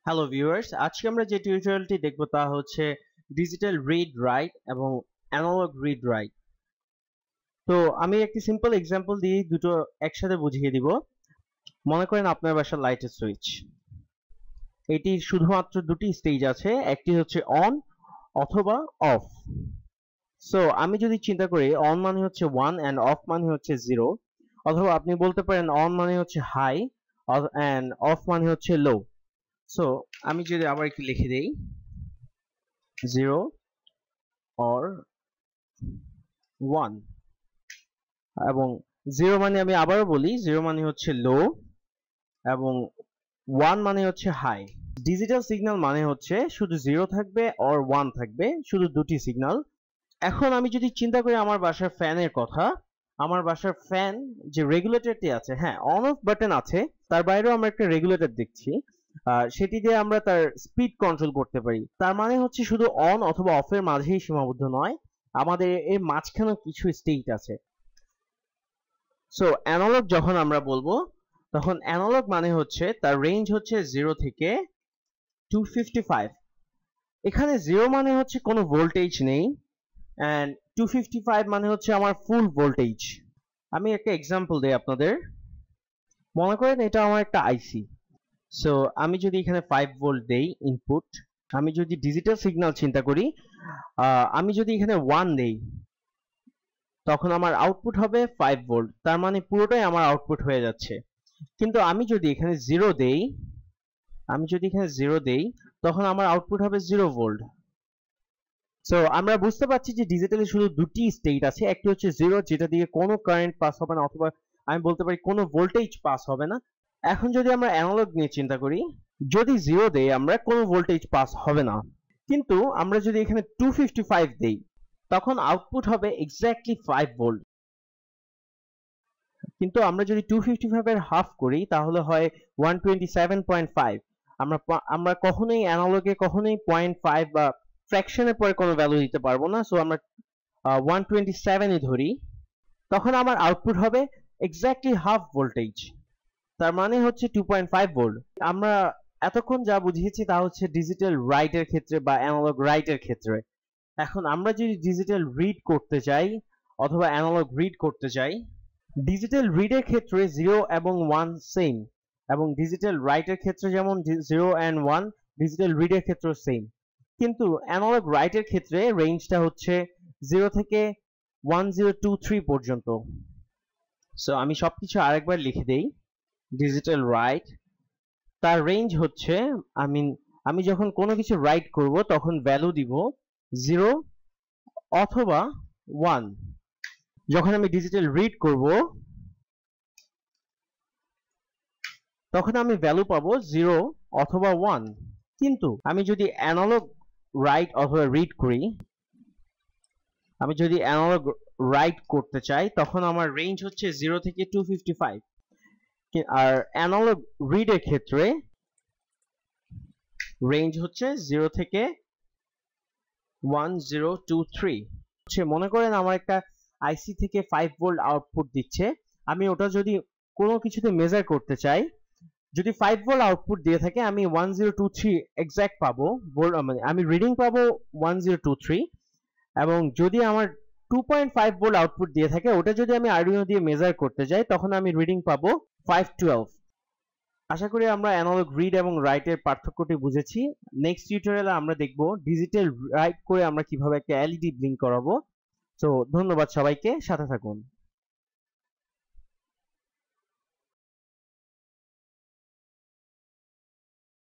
Hello viewers, আজকে আমরা যে টিউটোরিয়ালটি দেখব তা হচ্ছে ডিজিটাল রিড রাইট এবং অ্যানালগ রিড রাইট। তো আমি একটি সিম্পল এক্সাম্পল দিয়ে দুটো একসাথে বুঝিয়ে দিব। মনে করেন আপনার বাসার লাইটের সুইচ, এটির শুধুমাত্র দুটি স্টেজ আছে, একটি হচ্ছে অন অথবা অফ। সো আমি যদি চিন্তা করি অন মানে হচ্ছে 1 এন্ড অফ মানে হচ্ছে 0, অথবা আপনি বলতে পারেন অন মানে হচ্ছে হাই এন্ড অফ মানে হচ্ছে লো। সো আমি যদি আবার একটু লিখে দেই 0 or 1, এবং 0 মানে আমি আবারও বলি 0 মানে হচ্ছে লো এবং 1 মানে হচ্ছে হাই। ডিজিটাল সিগন্যাল মানে হচ্ছে শুধু 0 থাকবে or 1 থাকবে, শুধু দুটি সিগন্যাল। এখন আমি যদি চিন্তা করি আমার বাসার ফ্যানের কথা, আমার বাসার ফ্যান যে রেগুলেটরটি আছে, হ্যাঁ অন অফ বাটন আছে, তার বাইরেও আমরা একটা রেগুলেটর দেখছি, সেটি দিয়ে আমরা তার স্পিড কন্ট্রোল করতে পারি। তার মানে হচ্ছে শুধু অন অথবা অফের মাঝেই সীমাবদ্ধ নয়, আমাদের এর মাঝখানেও কিছু স্টেট আছে। সো অ্যানালগ যখন আমরা বলবো, তখন অ্যানালগ মানে হচ্ছে তার রেঞ্জ হচ্ছে 0 থেকে 255। এখানে 0 মানে হচ্ছে কোনো ভোল্টেজ নেই and 255 মানে হচ্ছে আমার ফুল ভোল্টেজ। আমি একটা এক্সাম্পল দেই আপনাদের। মনে করেন এটা আমার একটা আইসি। সো আমি যদি এখানে 5 ভোল্ট দেই ইনপুট, আমি যদি ডিজিটাল সিগন্যাল চিন্তা করি, আমি যদি এখানে 1 দেই, তখন আমার আউটপুট হবে 5 ভোল্ট। তার মানে পুরোটাই আমার আউটপুট হয়ে যাচ্ছে। কিন্তু আমি যদি এখানে 0 দেই, তখন আমার আউটপুট হবে 0 ভোল্ট। সো আমরা বুঝতে পারছি যে ডিজিটালি শুধু দুটি স্টেট আছে, একটি হচ্ছে 0 যেটা দিয়ে কোনো কারেন্ট পাস হবে না, অথবা আমি বলতে পারি কোনো ভোল্টেজ পাস হবে না। এখন যদি আমরা অ্যানালগ নিয়ে চিন্তা করি, যদি 0 দেই আমরা কোনো ভোল্টেজ পাস হবে না, কিন্তু আমরা যদি এখানে 255 দেই, তখন আউটপুট হবে এক্স্যাক্টলি 5 ভোল্ট। কিন্তু আমরা যদি 255 এর হাফ করি তাহলে হয় 127.5। আমরা কখনোই অ্যানালগে কখনোই 0.5 বা ফ্র্যাকশনের পরে কোনো ভ্যালু দিতে পারবো না। সো আমরা 127 ধরি, তখন আমার আউটপুট হবে এক্স্যাক্টলি হাফ ভোল্টেজ। তার মানে হচ্ছে 2.5 ভোল্ট। আমরা এতক্ষণ যা বুঝিয়েছি তা হচ্ছে ডিজিটাল রাইটের ক্ষেত্রে বা অ্যানালগ রাইটের ক্ষেত্রে। এখন আমরা যদি ডিজিটাল রিড করতে চাই অথবা অ্যানালগ রিড করতে চাই, ডিজিটাল রিডের ক্ষেত্রে 0 এবং 1 সেম, এবং ডিজিটাল রাইটের ক্ষেত্রে যেমন 0 and 1, ডিজিটাল রিডের ক্ষেত্রেও সেম। কিন্তু অ্যানালগ রাইটের ক্ষেত্রে রেঞ্জটা হচ্ছে 0 থেকে 1023 পর্যন্ত। সো আমি সবকিছু আরেকবার লিখে দেই। ডিজিটাল রাইট, তার রেঞ্জ হচ্ছে, আমি যখন কোনো কিছু রাইট করব তখন ভ্যালু দিব 0 অথবা 1। যখন আমি ডিজিটাল রিড করব তখন আমি ভ্যালু পাবো 0 অথবা 1। কিন্তু আমি যদি অ্যানালগ রাইট অথবা রিড করি, আমি যদি অ্যানালগ রাইট করতে চাই তখন আমার রেঞ্জ হচ্ছে 0 থেকে 255। আর অ্যানালগ রিডের ক্ষেত্রে রেঞ্জ হচ্ছে 0 থেকে 1023। মনে করেন আমার একটা আইসি থেকে 5 ভোল্ট আউটপুট দিচ্ছে, আমি ওটা যদি কোনো কিছুতে মেজার করতে চাই, যদি 5 ভোল্ট আউটপুট দিয়ে থাকে আমি 1023 এক্সাক্ট পাবো, মানে আমি রিডিং পাবো 1023। এবং যদি আমার 2.5 ভোল্ট আউটপুট দিয়ে থাকে, ওটা যদি আমি আরডুইনো দিয়ে মেজার করতে যাই তখন আমি রিডিং পাবো 512। আশা করি আমরা অ্যানালগ রিড এবং রাইটের পার্থক্যটি বুঝেছি। নেক্সট টিউটোরিয়ালে আমরা দেখব ডিজিটাল রাইট করে আমরা কিভাবে একটা এলইডি ব্লিঙ্ক করাবো। তো ধন্যবাদ সবাইকে, সাথে থাকুন।